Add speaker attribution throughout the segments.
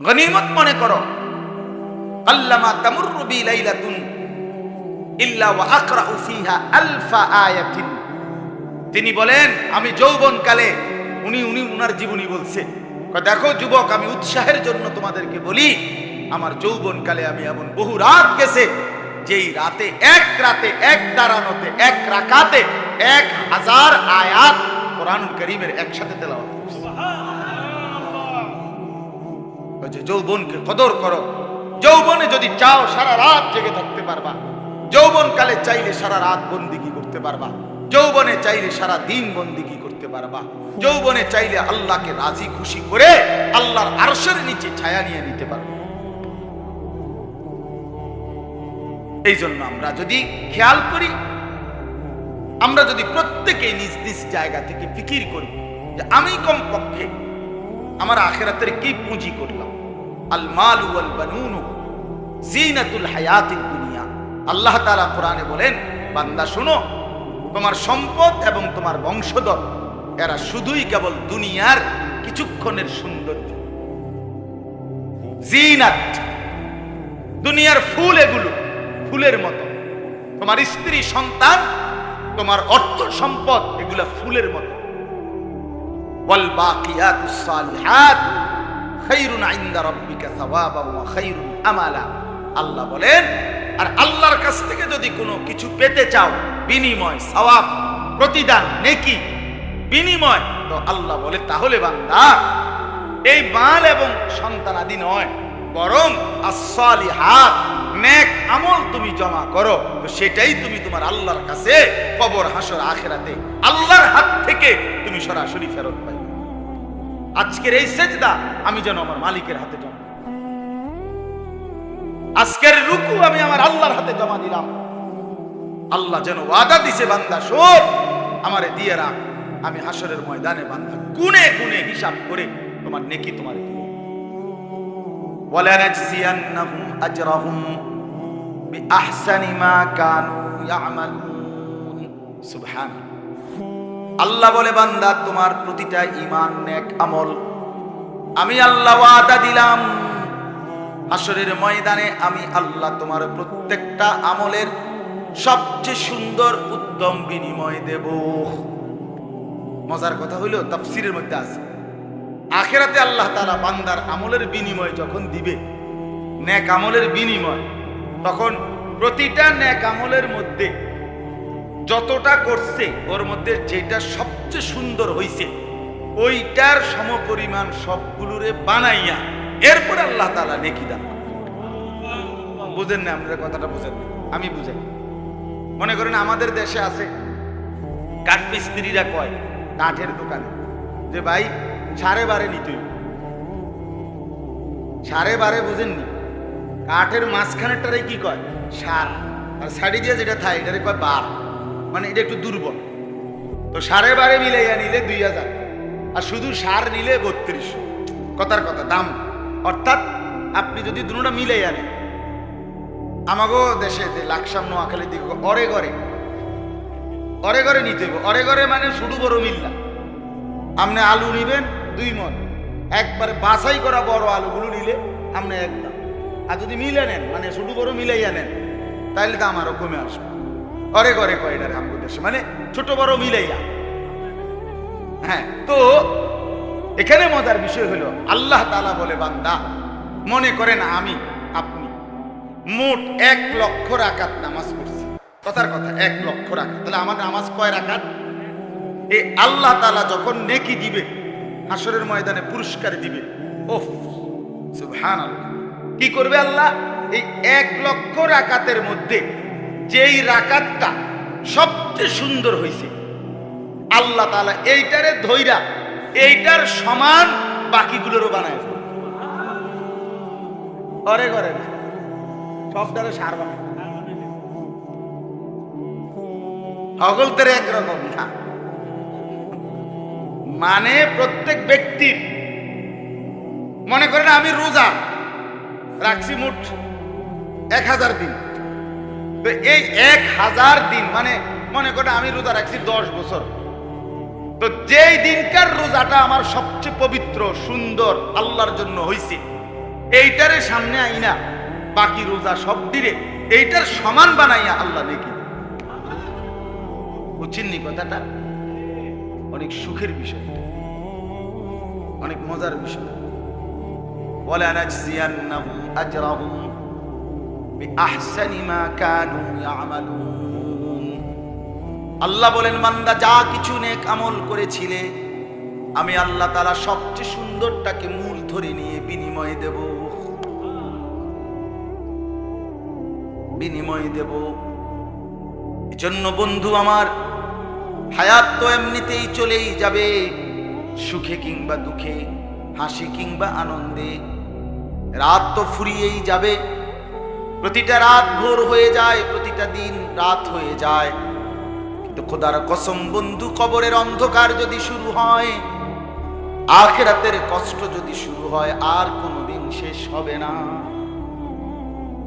Speaker 1: গনিমত মনে করো। আল্লামা তামুররু বি লাইলাতুন ইল্লা ওয়া আকরাউ ফিহা আলফা আয়াতিন। তিনি বলেন আমি যৌবনকালে উনার জীবনী বলছে, দেখো যুবক, আমি উৎসাহের জন্য তোমাদেরকে বলি, আমার যৌবনকালে আমি এমন বহু রাত গেছে যেই রাতে এক দাঁড়ানোতে এক রাকাতে 1000 আয়াত কোরআনুল কারীমের একসাথে তেলাওয়াত করছি। যৌবনকে কদর করো। যৌবনে যদি চাও সারা রাত জেগে থাকতে পারবা, যৌবনকালে চাইলে সারা রাত বন্দিগি করতে পারবা, যৌবনে চাইলে সারা দিন বন্দিগি করতে পারবা, যৌবনে চাইলে আল্লাহকে রাজি খুশি করে আল্লাহর আরশের নিচে ছায়া নিয়ে নিতে পারবা। এই জন্য আমরা যদি খেয়াল করি, আমরা যদি প্রত্যেকে নিজ নিজ জায়গা থেকে ফিকির করি যে আমি কমপক্ষে আমার আখিরাতের কি পুঁজি করলাম। আল মালু ওয়াল বানুনু জিনাতুল হায়াতিদ দুনিয়া। আল্লাহ তাআলা কোরআনে বলেন, বান্দা শুনো, তোমার সম্পদ এবং তোমার বংশধর এরা শুধুই কেবল দুনিয়ার কিছুক্ষণের সৌন্দর্য, জিনাত, দুনিয়ার ফুল, এগুলো ফুলের মতো। তোমার স্ত্রী, সন্তান, তোমার অর্থ সম্পদ, এগুলা ফুলের মতো। ওয়াল বাকিয়াতুস সালিহাত খায়রুন ইনদা রাব্বিকা সাওয়াবান ওয়া খায়রুন আমালা। আল্লাহ বলেন, আর আল্লাহর কাছ থেকে যদি কোনো কিছু পেতে চাও, বিনিময়, সওয়াব, প্রতিদান, নেকি, বিনিময়, তো আল্লাহ বলে তাহলে বান্দা এই মাল এবং সন্তানাদি নয়, বরং as-সালিহাত, নেক আমল তুমি জমা করো, তো সেটাই তুমি তোমার আল্লাহর কাছে কবর, হাসর, আখিরাতে আল্লাহর হাত থেকে তুমি সরাসরি ফেরত পাই। আজকের এই সেজদা আমি যেন আমার মালিকের হাতে জমা, আজকের রুকু আমি আমার আল্লাহর হাতে জমা দিলাম। আল্লাহ যেন ওয়াদা দিছে, বান্দা শোন, আমারে দিয়ে রাখ, আমি হাসরের ময়দানে বান্দা গুনে গুনে হিসাব করে তোমার নেকি তোমার দিব। ওয়ালা নাজজিয়ান্নাহুম আজরাহুম বিআহসানি মা কানু ইয়ামালুন। সুবহানাল্লাহ। আল্লাহ বলে, বান্দা তোমার প্রতিটা ঈমান, নেক আমল আমি আল্লাহ ওয়াদা দিলাম, হাসরের ময়দানে আমি আল্লাহ তোমার প্রত্যেকটা আমলের সবচেয়ে সুন্দর উত্তম বিনিময় দেব। মজার কথা হইল, তাফসীরের মধ্যে আছে, আখিরাতে আল্লাহ তাআলা বান্দার আমলের বিনিময় যখন দিবে, নেক আমলের বিনিময়, তখন প্রতিটা নেক আমলের মধ্যে যতটা করছে ওর মধ্যে যেটা সবচেয়ে সুন্দর হইছে ওইটার সমপরিমাণ সবগুলোরে বানাইয়া এরপরে আল্লাহ তাআলা নেকি দান। বুঝেন না? আপনারা কথাটা বুঝেন না, আমি বুঝাই। মনে করেন আমাদের দেশে আছে কাঠ মিস্ত্রিরা কয় কাঠের দোকানে যে ভাই 12.5 নিতে হইব। 12.5 বুঝেননি? কাঠের মাঝখানেরটারে কি কয়? সার। আর সাইডে দিয়ে যেটা থাকে এটারে কয় বার, মানে এটা একটু দুর্বল। তো 12.5 মিলাইয়া নিলে 2000, আর শুধু সার নিলে 3200। কথার কথা দাম। অর্থাৎ আপনি যদি দুটোটা মিলাইয়া নেন, আমাগো দেশে লাকসাম, নোয়াখালী দিকে অরে ঘরে নিতে হইব। অরে ঘরে মানে শুধু বড় মিল্লা। আপনি আলু নিবেন 2 মণ, একবারে বাছাই করা বড় আলুগুলো নিলে আপনি একদম। আর যদি মিলে নেন, মানে শুধু বড় মিলাইয়া নেন, তাইলে দাম আরো কমে আসবে। অরে ঘরে কয়টারে আমাদের দেশে, মানে ছোট বড় মিলাইয়া। হ্যাঁ, তো এখানে মজার বিষয় হলো আল্লাহ তাআলা বলে, বান্দা মনে করেন আমি আপনি মোট 1 লক্ষ রাকাত নামাজ পড়ছি। কথার কথা 1 লক্ষ রাকাত, তাহলে আমার নামাজ কয় রাকাত? এই আল্লাহ তাআলা যখন নেকি দিবে, হাসরের ময়দানে পুরস্কার দিবে, ওফ সুবহানাল্লাহ, কি করবে আল্লাহ? এই 1 লক্ষ রাকাতের মধ্যে যেই রাকাতটা সবচেয়ে সুন্দর হইছে, আল্লাহ তাআলা এইটারে ধইরা এইটার সমান বাকিগুলোরও বানায় ফেলবে। ঘরে ঘরে না, সবটারে সার বানায়, সকলদের একরকম না। মানে প্রত্যেক ব্যক্তির, মনে করেন আমি রোজা রাখছি মোট 1000 দিন, তো এই 1000 দিন মানে মনে করেন আমি রোজা রাখছি 10 বছর, তো যেই দিনকার রোজাটা আমার সবচেয়ে পবিত্র, সুন্দর, আল্লাহর জন্য হইছে, এইটারে সামনে আইনা বাকি রোজা সব দিলে এইটার সমান বানাইয়া আল্লাহ নেকি বুঝছেননি কথাটা? অনেক সুখের বিষয়, অনেক মজার বিষয়। ওয়ালা নাজজিয়ান্নাহুম আজরাহুম বিআহসানি মা কানু ইয়ামালুন। আল্লাহ বলেন, বান্দা যা কিছু নেক আমল করেছিলে আমি আল্লাহ তাআলা সবচেয়ে সুন্দরটাকে মূল ধরে নিয়ে বিনিময় দেব, বিনিময় দেব। এজন্য বন্ধু আমার, হায়াত তো এমনিতেই চলেই যাবে, সুখে কিংবা দুঃখে, হাসি কিংবা আনন্দে। রাত তো ফুরিয়েই যাবে, প্রতিটা রাত ভোর হয়ে যায়, প্রতিটা দিন রাত হয়ে যায়। কিন্তু খোদার কসম বন্ধু, কবরের অন্ধকার যদি শুরু হয়, আখিরাতের কষ্ট যদি শুরু হয়, আর কোনোদিন শেষ হবে না।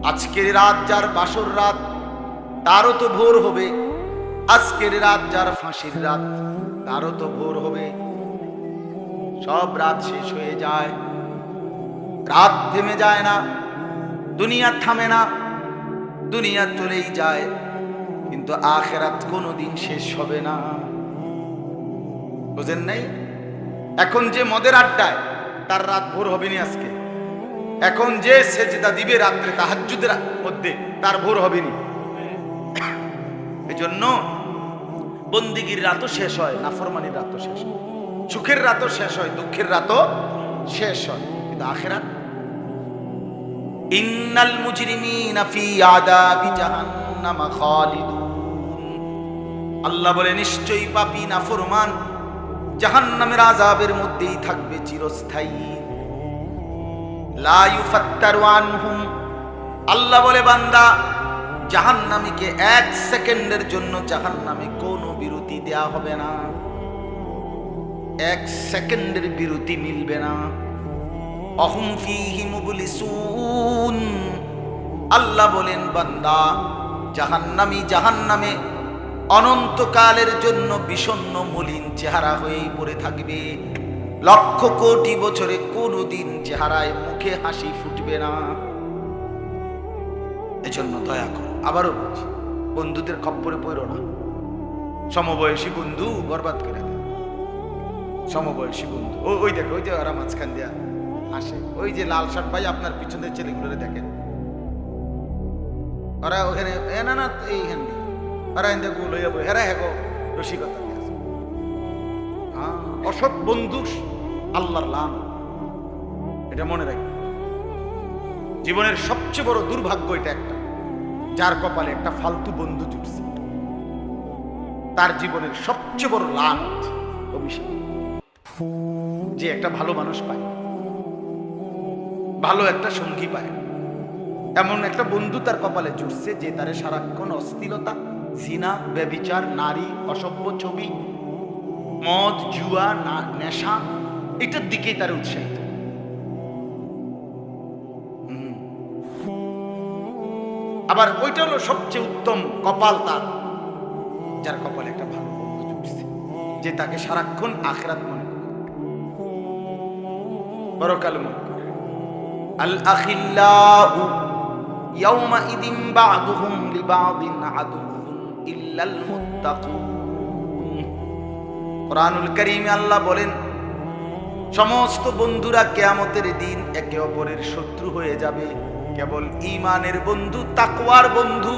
Speaker 1: আজকের রাত যার বাসর রাত তারও তো ভোর হবে, আজকের রাত যার ফাঁসির রাত তারও তো ভোর হবে। সব রাত শেষ হয়ে যায়, রাত থেমে যায় না, দুনিয়া থামে না, দুনিয়া চলেই যায়, কিন্তু আখিরাত কোনোদিন শেষ হবে না। বুঝেন নাই? এখন যে মদের আড্ডায়, তার রাত ভোর হবে না আজকে। এখন যে সেজদা দিবে রাত্রে তাহাজ্জুদের মধ্যে, তার ভোর হবে না। এজন্য বন্দিগির রাতও শেষ হয়, নাফরমানির রাতও শেষ হয়, সুখের রাতও শেষ হয়, দুঃখের রাতও শেষ হয়, কিন্তু আখিরাত। ইন্নাল মুজরিমিনা ফি আযাবি জাহান্নাম খালিদুন। আল্লাহ বলে, নিশ্চয়ই পাপী নাফরমান জাহান্নামের আযাবের মধ্যেই থাকবে চিরস্থায়ী। লা ইউফাত্তারু আনহুম। আল্লাহ বলে, বান্দা জাহান্নামীকে 1 সেকেন্ডের জন্য জাহান্নামে কোনো বিরতি দেয়া হবে না, 1 সেকেন্ডের বিরতি মিলবে না। অহুম ফীহি মুবলিসুন। আল্লাহ বলেন, বান্দা জাহান্নামী জাহান্নামে অনন্তকালের জন্য বিষণ্ণ মলিন চেহারা হয়েই পড়ে থাকবে। লক্ষ কোটি বছরে কোনোদিন চেহারায় মুখে হাসি ফুটবে না। এজন্য দয়া করো, আবারও বলছি, বন্ধুদের খপ্পরে পড়ো না। সমবয়সী বন্ধু বরবাদ করে দেয়, সমবয়সী বন্ধু। ওই দেখো, ওই যে ওরা মাঝখান দিয়া আসে, ওই যে লাল শার্ট ভাই আপনার পিছনের ছেলেগুলোরে দেখেন, ওরা ওখানে না না এইখানে ওরা এনে গুলো এরা হেগো রসিকতা আছে। অসৎ বন্ধু আল্লাহর লাম, এটা মনে রাখবে। জীবনের সবচেয়ে বড় দুর্ভাগ্য এটা একটা, যার কপালে একটা ফালতু বন্ধু জুটছে, তার জীবনের সবচেয়ে বড় লানত, অভিশাপ। যে একটা ভালো মানুষ পায়, ভালো একটা সঙ্গী পায়, এমন একটা বন্ধু তার কপালে জুটছে যে তারে সারাক্ষণ অস্থিরতা, জিনা, ব্যভিচার, নারী, অসভ্য ছবি, মদ, জুয়া, নেশা, এটার দিকেই তার উৎসাহিত। আবার ওইটা হলো সবচেয়ে উত্তম কপাল তার, যার কপালে একটা ভালো বন্ধু জুটছে, যে তাকে সারাক্ষণ আখিরাত মনে করে, পরকাল মনে করে। আল আখিল্লাউ ইয়াওমাইদিন বা'দুহুম লিবা'দিন আদুউন ইল্লাল মুত্তাকুন। কুরআনুল কারীমে আল্লাহ বলেন, সমস্ত বন্ধুরা কিয়ামতের দিন একে অপরের শত্রু হয়ে যাবে, কেবল ঈমানের বন্ধু, তাকওয়ার বন্ধু,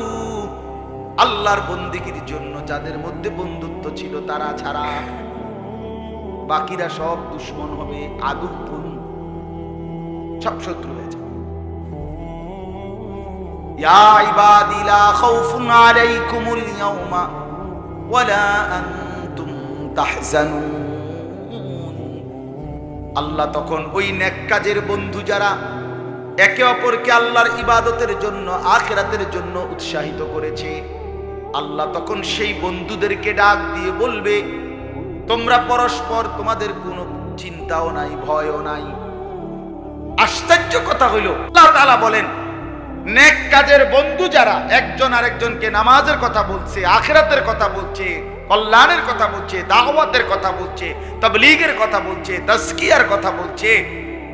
Speaker 1: আল্লাহর বন্দেগীর জন্য যাদের মধ্যে বন্ধুত্ব ছিল তারা ছাড়া বাকিরা সব দুশমন হবে, আদুউন, সব শত্রু হয়ে যাবে। ইয়া ইবাদি লা খাউফুন আলাইকুমুল ইয়াওমা ওয়ালা আনতুম তাহজানুন। আল্লাহ তখন ওই নেক কাজের বন্ধু যারা একে অপরকে আল্লাহর ইবাদতের জন্য, আখিরাতের জন্য উৎসাহিত করেছে, আল্লাহ তখন সেই বন্ধুদেরকে ডাক দিয়ে বলবে, তোমরা পরস্পর, তোমাদের কোনো চিন্তাও নাই, ভয়ও নাই। আশ্চর্য কথা হইল, আল্লাহ তাআলা বলেন, নেক কাজের বন্ধু যারা একজন আরেকজনকে নামাজের কথা বলছে, আখিরাতের কথা বলছে, কল্যাণের কথা বলছে, দাওয়াতের কথা বলছে, তাবলীগের কথা বলছে, তাজকিয়ার কথা বলছে,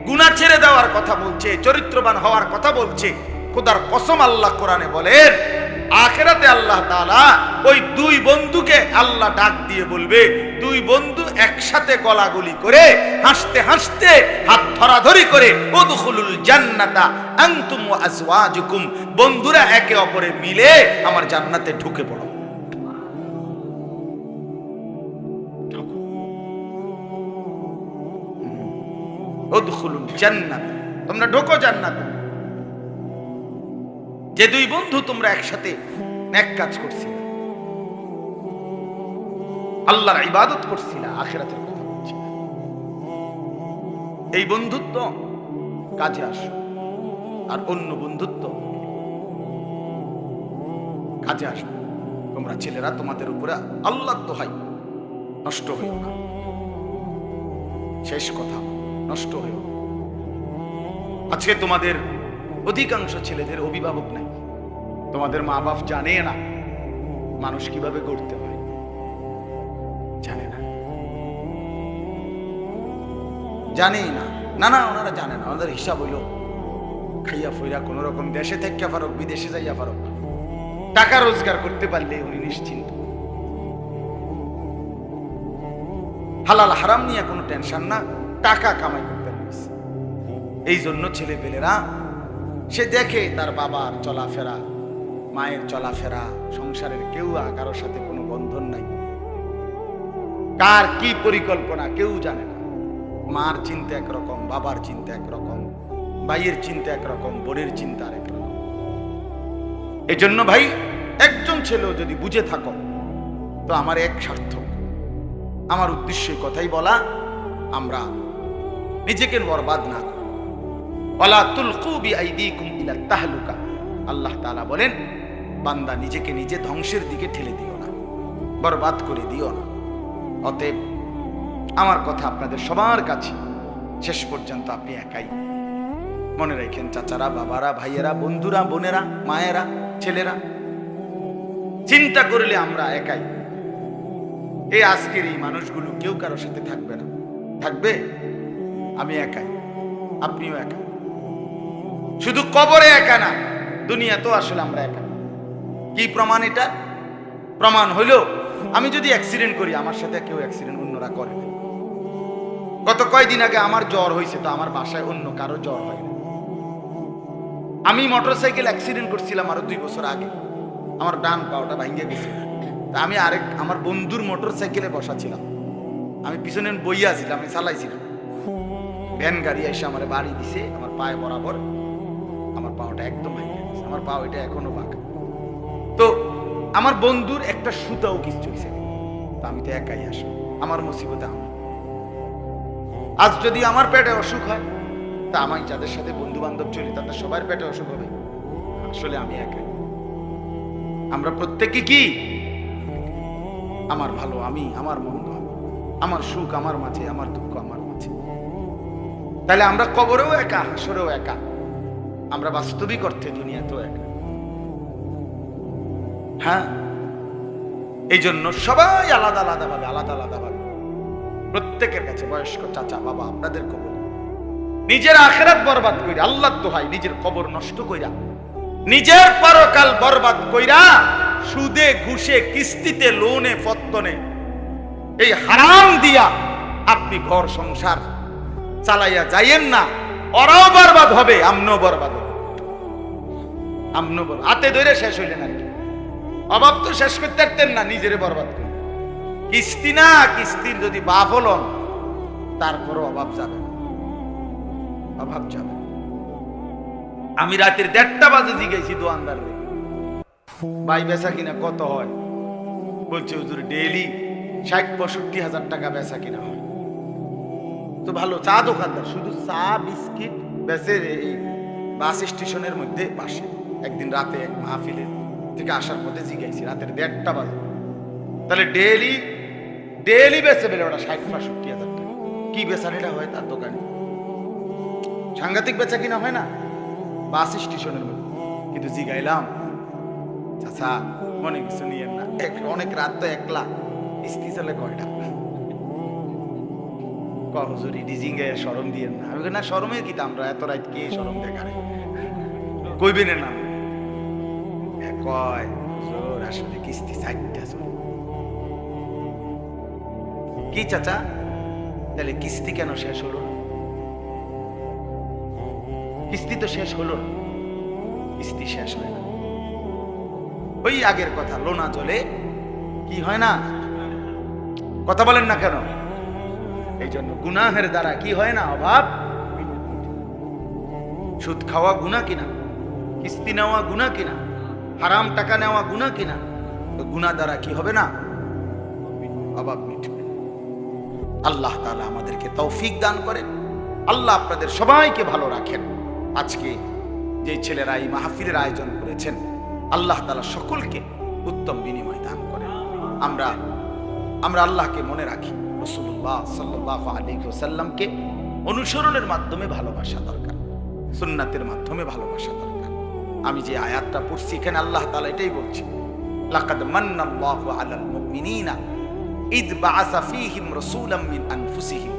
Speaker 1: গুনাহ ছেড়ে দেওয়ার কথা বলছে, চরিত্রবান হওয়ার কথা বলছে। খোদার কসম আল্লাহ কোরআনে বলেন, আখিরাতে আল্লাহ তাআলা ওই দুই বন্ধুকে আল্লাহ ডাক দিয়ে বলবে, দুই বন্ধু একসাথে গলাগলি করে হাসতে হাসতে হাত ধরাধরি করে উদখুলুল জান্নাতা আনতুম ওয়া আজওয়াজুকুম, বন্ধুরা একে অপরে মিলে আমার জান্নাতে ঢুকে পড়ো। উদখুলুল জান্নাত, তোমরা ঢোকো জান্নাতে। যে দুই বন্ধু তোমরা একসাথে নেক কাজ করছিলে, আল্লাহর ইবাদত করছিলে, আখিরাতের কথা বলছি, এই বন্ধুত্ব কাজে আসে। আর অন্য বন্ধুত্ব কাজে আসবে। তোমরা ছেলেরা তোমাদের উপরে আল্লাহর দোহাই নষ্ট হইও না, শেষ কথা, নষ্ট হইও না। আজকে তোমাদের অধিকাংশ ছেলেদের অভিভাবক নাই, তোমাদের মা বাপ জানে না মানুষ কিভাবে গড়তে হয়, জানে না, জানেই না। না না, ওনারা জানে না। ওনাদের হিসাব হইল খাইয়া ফইরা কোন রকম দেশে থেকে পারক, বিদেশে যাইয়া পারক, টাকা রোজগার করতে পারলে উনি নিশ্চিন্ত। হালাল হারাম নিয়ে কোনো টেনশন না, টাকা কামাই করতে পারছে। এই জন্য ছেলে পেলেরা সে দেখে তার বাবার চলাফেরা, মায়ের চলাফেরা, সংসারের কেউ কারোর সাথে কোনো বন্ধন নাই, কার কি পরিকল্পনা কেউ জানে না। মার চিন্তা একরকম, বাবার চিন্তা একরকম, ভাইয়ের চিন্তা একরকম, বোনের চিন্তা আরেক রকম। এই জন্য ভাই, একজন ছেলেও যদি বুঝে থাকো তো আমার এক সার্থক, আমার উদ্দেশ্য কথাই বলা, আমরা নিজেকে বরবাদ না করি। ওয়ালা তুলকু বিআইদিকুম ইলা তাহলুকা, আল্লাহ তাআলা বলেন, বান্দা নিজেকে নিজে ধ্বংসের দিকে ঠেলে দিও না, বরবাদ করে দিও না। অতএব আমার কথা আপনাদের সবার কাছে, শেষ পর্যন্ত আপনি একাই। মনে রাখেন চাচারা, বাবারা, ভাইয়েরা, বন্ধুরা, বোনেরা, মায়েরা, ছেলেরা, চিন্তা করলে আমরা একাই। এই আজকের এই মানুষগুলো কেউ কারোর সাথে থাকবে না, থাকবে আমি একাই, আপনিও একা। শুধু কবরে একা না, দুনিয়া তো আসলে আমরা একা। কি প্রমাণ? এটা প্রমাণ হইল, আমি যদি অ্যাক্সিডেন্ট করি, আমার সাথে কেউ অ্যাক্সিডেন্ট অন্যরা করে না। গত কয়েকদিন আগে আমার জ্বর হয়েছে, তো আমার বাসায় অন্য কারো জ্বর হয় না। আমি মোটরসাইকেল অ্যাক্সিডেন্ট করছিলাম আরো 2 বছর আগে, আমার ডান পাওটা ভাঙে গেছে। তা আমি আমার বন্ধুর মোটরসাইকেলে বসা ছিলাম, আমি পিছনে বইয়া ছিলাম, আমি চালাইছিলাম। ভ্যান গাড়ি এসে আমার বাড়ি দিছে, আমার পায়ে বরাবর আমার পাওটা একদম ভেঙে গেছে। আমার পাও এটা এখনো বাঁকা। তো আমার বন্ধুর একটা সুতাও কিছু হয়েছে, তা আমি তো একাই আসি, আমার মুসিবতে আমি। আজ যদি আমার পেটে অসুখ হয়, তা আমি যাদের সাথে বন্ধু বান্ধব চলি তাদের সবার পেটে অসুখ হবে। আসলে আমি একাই। আমরা প্রত্যেকে কি, আমার ভালো আমি, আমার মন্দ আমি, আমার সুখ আমার মাঝে, আমার দুঃখ আমার মাঝে। তাহলে আমরা কবরেও একা, হাসরেও একা, আমরা বাস্তবিক অর্থে দুনিয়াতেও একা। হ্যাঁ, এই জন্য সবাই আলাদা আলাদা ভাবে, আলাদা আলাদা ভাবে প্রত্যেকের কাছে, বয়স্ক চাচা বাবা, আপনাদের কবর, নিজের আখিরাত বরবাদ কইরা, আল্লাহর দোহাই, নিজের কবর নষ্ট কইরা, নিজের পরকাল বরবাদ কইরা, সুদে ঘুষে কিস্তিতে লোনে ফত্তনে এই হারাম দিয়া আপনি ঘর সংসার চালাইয়া যাইয়েন না। ওরাও বরবাদ হবে, আমনও বরবাদ হবে। আমনও বরবাদ, হাতে ধরে শেষ হইলেন আর কি। অভাব তো শেষ করতে পারতেন না, নিজেরে বরবাদ করে। কিস্তি না, কিস্তির যদি বাপ হলন, তারপরও অভাব যাবে, অভাব যাবে। আমি রাতের 1:30 বাজে জিগাইছি দোয়ানদার, ভাই বেচা কিনা কত হয়? বলছে হুজুর ডেইলি 60-65 হাজার টাকা বেচা কিনা হয়। তো ভালো চা দোকানদার, শুধু চা বিস্কিট বেচে এই বাস স্টেশনের মধ্যে পাশে। একদিন রাতে এক মাহফিলের থেকে আসার পথে জিগাইছি, রাতের 1:30 বাজে। তাহলে ডেইলি বেচে বেলে ওটা 60-65 হাজার টাকা। কি বেচানিটা হয় তার দোকানে? সাংঘাতিক বেচা কিনা হয় না বাস স্টেশনের মধ্যে। কিন্তু জিগাইলাম, চাচা মনে কিছু নিয়েন না, অনেক রাত তো, একলা কিস্তি চলে কয়টা? হুজুরি ডিজিং এ শরম দিয়ে না। আমি না শরমের কি আমরা এত রাত কে শরম দেখারে কইবেন না কয় হুজুর আসলে কিস্তি 60টা চলে। কি চাচা তাহলে কিস্তি কেন শেষ হলো না? কিস্তি তো শেষ হলো না, কিস্তি শেষ হয় না। ওই আগের কথা, লোনা জলে কি হয় না, কথা বলেন না কেন? এই জন্য গুনাহের দ্বারা কি হয় না, অভাব। সুদ খাওয়া গুনাহ কিনা, কিস্তি নেওয়া গুনাহ কিনা, হারাম টাকা নেওয়া গুনাহ কিনা? তো গুনাহ দ্বারা কি হবে না, অভাব মিটবে। আল্লাহ তাআলা আমাদেরকে তৌফিক দান করেন। আল্লাহ আপনাদের সবাইকে ভালো রাখেন। আজকে যে ছেলেরা এই মাহফিলের আয়োজন করেছেন, আল্লাহ তাআলা সকলকে উত্তম বিনিময় দান করেন। আমরা আল্লাহকে মনে রাখি, রাসূলুল্লাহ সাল্লাল্লাহু আলাইহি ওয়াসাল্লামকে অনুসরণের মাধ্যমে ভালোবাসা দরকার, সুন্নাতের মাধ্যমে ভালোবাসা দরকার। আমি যে আয়াতটা পড়ছি এখানে আল্লাহ তাআলা এটাই বলছে, লাকাদ মান্নাল্লাহু আলাল মুমিনিনা ইদ বাআসা ফীহিম রাসূলাম মিন আনফুসিহিম।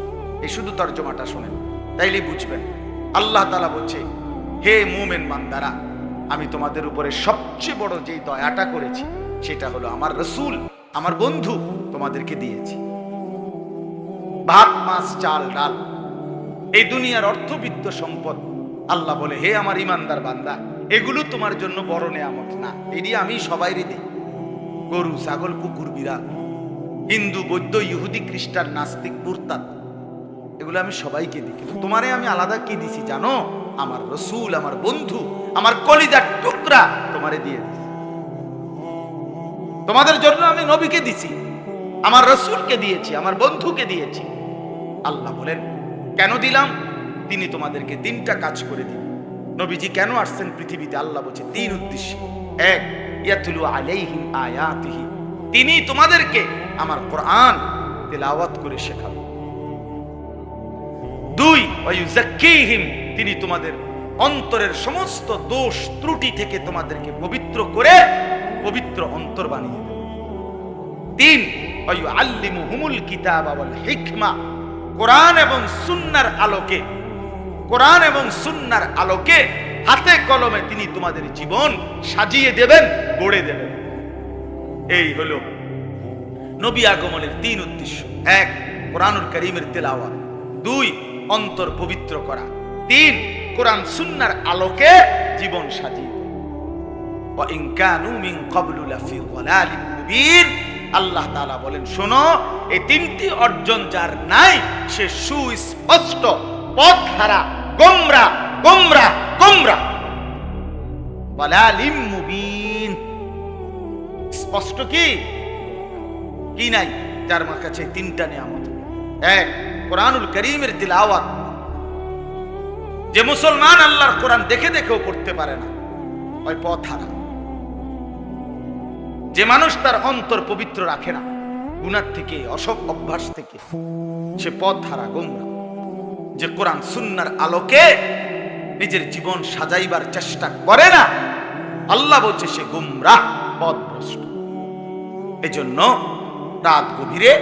Speaker 1: এই শুধু তরজমাটা শুনেন তাইলেই বুঝবেন। আল্লাহ তাআলা বলছে, হে মুমিন বান্দারা, আমি তোমাদের উপরে সবচেয়ে বড় যেই দয়াটা করেছি সেটা হলো আমার রাসূল, আমার বন্ধু তোমাদেরকে দিয়েছি। ভাত মাছ চাল ডাল, এই দুনিয়ার অর্থবিত্ত সম্পদ। আল্লাহ বলে, হে আমার ইমানদার বান্দা, এগুলো তোমার জন্য বড় নেয়ামত না, এটি আমি সবাইরই দিই। গরু ছাগল কুকুর বিড়াল, হিন্দু বৌদ্ধ ইহুদি খ্রিস্টান নাস্তিক মুরতাদ, এগুলো আমি সবাইকে দিই। কিন্তু তোমারে আমি আলাদা কি দিছি জানো? আমার রাসূল, আমার বন্ধু, আমার কলিজার টুকরা তোমারে দিয়ে দিছি। তোমাদের জন্য আমি নবীকে দিছি, আমার রাসূলকে দিয়েছি, আমার বন্ধুকে দিয়েছি। আল্লাহ বলেন কেন দিলাম? তিনি তোমাদেরকে তিনটা কাজ করে দিন। নবীজি কেন আসছেন পৃথিবীতে? আল্লাহ বলছে তিন উদ্দেশ্য। এক, ইয়াতুলু আলাইহিম আয়াতিহি, তিনি তোমাদেরকে আমার কোরআন তেলাওয়াত করে শেখাবেন। দুই, ওয়ায়ুযাক্কিহিম, তিনি তোমাদের অন্তরের সমস্ত দোষ ত্রুটি থেকে তোমাদেরকে পবিত্র করে পবিত্র অন্তর বানিয়ে দেবেন। তিন, ওয়ায়ুআল্লিমুহুমুল কিতাবা ওয়াল হিকমা, কোরআন এবং সুন্নাহর আলোকে, কোরআন এবং সুন্নাহর আলোকে হাতে কলমে তিনি তোমাদের জীবন সাজিয়ে দেবেন, গড়ে দেবেন। এই হলো নবী আগমনের তিন উদ্দেশ্য। এক, কোরআনুল কারীমের তেলাওয়াত। দুই, অন্তর পবিত্র করা। তিন, কোরআন সুন্নাহর আলোকে জীবন সাজিয়ে। ওয়া ইন কানু মিন ক্বাবলু লাফি যালালিন মুবিন, আল্লাহ তাআলা বলেন শোনো, এই তিনটি অর্জন যার নাই সে সুস্পষ্ট পথহারা, গোমরা গোমরা গোমরা। যালালিন মুবিন, স্পষ্ট কি কি নাই? যার কাছে তিনটা নিয়ামত। এক, কোরআনুল কারীমের তিলাওয়াত। যে মুসলমান আল্লাহর কোরআন দেখে দেখেও পড়তে পারে না, ওই পথহারা। যে মানুষ তার অন্তর পবিত্র রাখে না গুনাহ থেকে, অসৎ অভ্যাস থেকে, সে পথহারা, গোমরা। যে কোরআন সুন্নাহর আলোকে নিজের জীবন সাজাইবার চেষ্টা করে না, আল্লাহ বলছে সে গোমরা, পথভ্রষ্ট। এজন্য রাত গভীরে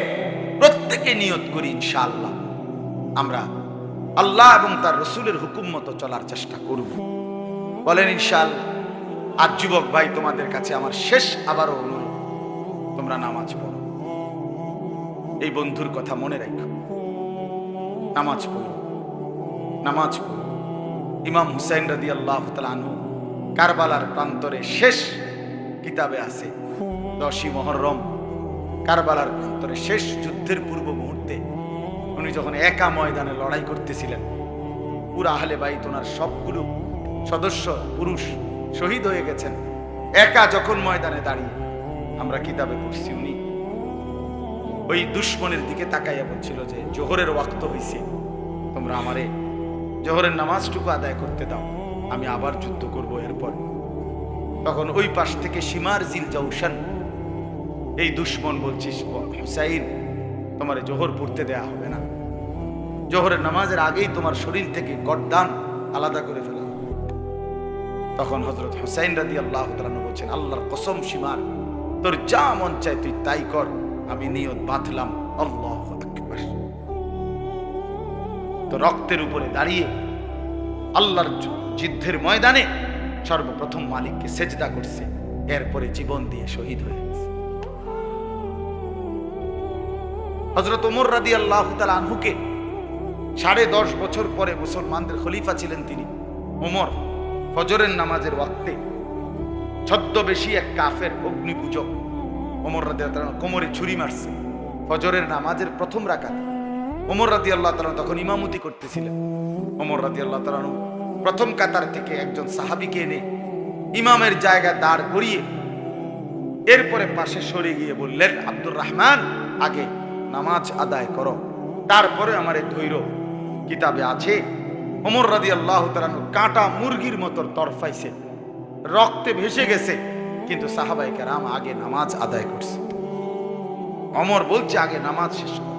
Speaker 1: প্রত্যেকে নিয়ত করি ইনশাআল্লাহ আমরা আল্লাহ এবং তার রাসূলের হুকুম মতো চলার চেষ্টা করব। বলেন ইনশাআল্লাহ। আজ যুবক ভাই, তোমাদের কাছে আমার শেষ আবারও অনুরোধ, তোমরা নামাজ পড়ো। এই বন্ধুর কথা মনে রাখো, নামাজ পড়ো, নামাজ পড়ো। ইমাম হুসাইন রাদিয়াল্লাহু তাআলা আনহু কারবালার প্রান্তরে শেষ কিতাবে আছে 10ই মুহররম, কারবালার প্রান্তরে শেষ যুদ্ধের পূর্ব মুহূর্তে উনি যখন একা ময়দানে লড়াই করতেছিলেন, পুরা আহলে বাইত ওনার সবগুলো সদস্য পুরুষ শহীদ হয়ে গেছেন, একা যখন ময়দানে দাঁড়িয়ে, আমরা কিতাবে পড়ছি, উনি ওই দুশমনের দিকে তাকাইয়া বলছিল যে জোহরের ওয়াক্ত হইছে, তোমরা আমারে জোহরের নামাজটুকু আদায় করতে দাও, আমি আবার যুদ্ধ করব এরপর। তখন ওই পাশ থেকে শিমার জিল জাউশান, এই দুশমন বলছিস হুসাইন, তোমারে জোহর পড়তে দেয়া হবে না, জোহরের নামাজের আগেই তোমার শরীর থেকে গর্দান আলাদা করে ফেলা। তখন হযরত হুসাইন রাদিয়াল্লাহু তাআলা বলছেন, আল্লাহর কসম শিমার, তোর যা মন চায় তুই তাই কর, আমি নিয়ত বাঁধলাম, আল্লাহু আকবার। তো রক্তের উপরে দাঁড়িয়ে আল্লাহর যুদ্ধের ময়দানে সর্বপ্রথম মালিককে সেজদা করছে, এরপরে জীবন দিয়ে শহীদ হয়ে গেছে। হযরত ওমর রাদিয়াল্লাহু তাআলা আনহুকে 10.5 বছর পরে মুসলমানদের খলিফা ছিলেন তিনি ওমর, ফজরের নামাজের ওয়াক্তে ছদ্মবেশী এক কাফের অগ্নিপূজক ওমর রাদিয়াল্লাহু তাআলা কোমরে ছুরি মারছে ফজরের নামাজের প্রথম রাকাতে। ওমর রাদিয়াল্লাহু তাআলা তখন ইমামতি করতেছিলেন। ওমর রাদিয়াল্লাহু তাআলা প্রথম কাতার থেকে একজন সাহাবীকে এনে ইমামের জায়গা দাঁড় করিয়ে এরপরে পাশে সরে গিয়ে বললেন, আব্দুর রহমান, আগে নামাজ আদায় করো, তারপরে আমার এই ধৈর্য। কিতাবে আছে ওমর রাদিয়াল্লাহু তাআলা কাঁটা মুরগির মতো তরফাইছে, রক্তে ভেসে গেছে, কিন্তু সাহাবায়ে কেরাম আগে নামাজ আদায় করছে। ওমর বলছে আগে নামাজ শেষ করো।